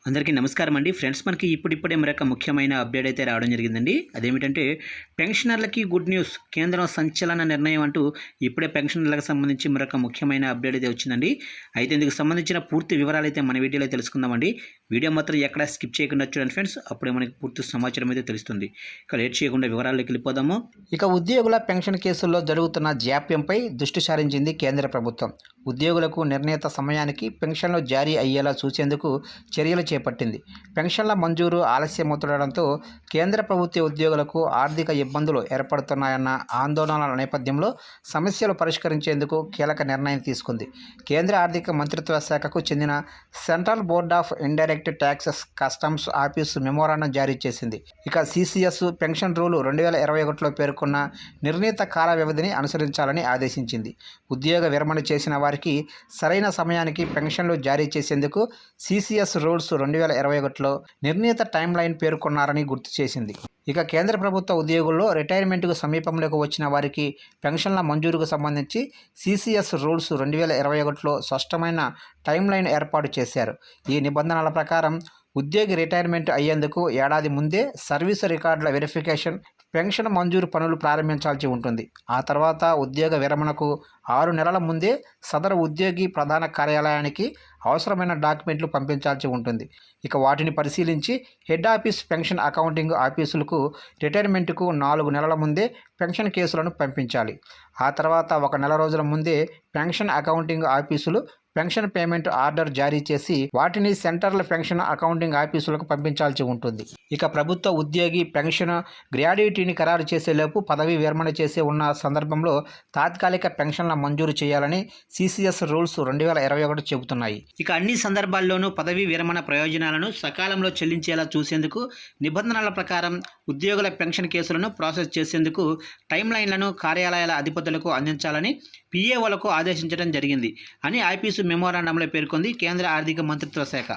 అందరికీ నమస్కారం అండి ఫ్రెండ్స్. మనకి ఇప్పుడిప్పుడే మరొక ముఖ్యమైన అప్డేట్ అయితే రావడం జరిగిందండి. అదేమిటంటే పెన్షనర్లకి గుడ్ న్యూస్, కేంద్రం సంచలన నిర్ణయం అంటూ ఇప్పుడే పెన్షనర్లకు సంబంధించి మరొక ముఖ్యమైన అప్డేట్ అయితే వచ్చిందండి. అయితే ఇందుకు సంబంధించిన పూర్తి వివరాలు అయితే మన వీడియోలో తెలుసుకుందామండి. వీడియో మాత్రం ఎక్కడ స్కిప్ చేయకుండా చూడండి ఫ్రెండ్స్, అప్పుడే మనకి పూర్తి సమాచారం అయితే తెలుస్తుంది. ఇక లేట్ చేయకుండా వివరాల్లోకి వెళ్ళిపోదాము. ఇక ఉద్యోగుల పెన్షన్ కేసుల్లో జరుగుతున్న జాప్యంపై దృష్టి సారించింది కేంద్ర ప్రభుత్వం. ఉద్యోగులకు నిర్ణీత సమయానికి పెన్షన్లు జారీ అయ్యేలా చూసేందుకు చర్యలు చేపట్టింది. పెన్షన్ల మంజూరు ఆలస్యమవుతుండడంతో కేంద్ర ప్రభుత్వ ఉద్యోగులకు ఆర్థిక ఇబ్బందులు ఏర్పడుతున్నాయన్న ఆందోళనల నేపథ్యంలో సమస్యలు పరిష్కరించేందుకు కీలక నిర్ణయం తీసుకుంది. కేంద్ర ఆర్థిక మంత్రిత్వ శాఖకు చెందిన central board of indirect taxes customs office memorandum జారీ చేసింది. ఇక సిసిఎస్ పెన్షన్ రూలు 2021లో పేర్కొన్న నిర్ణీత కాల వ్యవధిని అనుసరించాలని ఆదేశించింది. ఉద్యోగ విరమణ చేసిన వారికి సరైన సమయానికి పెన్షన్లు జారీ చేసేందుకు సిసిఎస్ రూల్స్ 2021లో నిర్ణీత టైం లైన్ పేర్కొన్నారని గుర్తు చేసింది. ఇక కేంద్ర ప్రభుత్వ ఉద్యోగుల్లో రిటైర్మెంట్కు సమీపంలోకి వచ్చిన వారికి పెన్షన్ల మంజూరుకు సంబంధించి సిసిఎస్ రూల్స్ 2021లో స్పష్టమైన టైం లైన్ ఏర్పాటు చేశారు. ఈ నిబంధనల ప్రకారం ఉద్యోగి రిటైర్మెంట్ అయ్యేందుకు ఏడాది ముందే సర్వీసు రికార్డుల వెరిఫికేషన్, పెన్షన్ మంజూరు పనులు ప్రారంభించాల్సి ఉంటుంది. ఆ తర్వాత ఉద్యోగ విరమణకు 6 నెలల ముందే సదరు ఉద్యోగి ప్రధాన కార్యాలయానికి అవసరమైన డాక్యుమెంట్లు పంపించాల్సి ఉంటుంది. ఇక వాటిని పరిశీలించి హెడ్ ఆఫీస్ పెన్షన్ అకౌంటింగ్ ఆఫీసులకు రిటైర్మెంట్కు 4 నెలల ముందే పెన్షన్ కేసులను పంపించాలి. ఆ తర్వాత 1 నెల రోజుల ముందే పెన్షన్ అకౌంటింగ్ ఆఫీసులు పెన్షన్ పేమెంట్ ఆర్డర్ జారీ చేసి వాటిని సెంట్రల్ పెన్షన్ అకౌంటింగ్ ఆఫీసులకు పంపించాల్సి ఉంటుంది. ఇక ప్రభుత్వ ఉద్యోగి పెన్షన్ గ్రాడ్యుయేటీని ఖరారు చేసేలోపు పదవి విరమణ చేసే ఉన్న సందర్భంలో తాత్కాలిక పెన్షన్ల మంజూరు చేయాలని సిసిఎస్ రూల్స్ 2021 చెబుతున్నాయి. ఇక అన్ని సందర్భాల్లోనూ పదవీ విరమణ ప్రయోజనాలను సకాలంలో చెల్లించేలా చూసేందుకు నిబంధనల ప్రకారం ఉద్యోగుల పెన్షన్ కేసులను ప్రాసెస్ చేసేందుకు టైం లైన్లను కార్యాలయాల అధిపతులకు అందించాలని పిఏఓలకు ఆదేశించడం జరిగింది అని ఆఫీసు మెమోరాండంలో పేర్కొంది కేంద్ర ఆర్థిక మంత్రిత్వ శాఖ.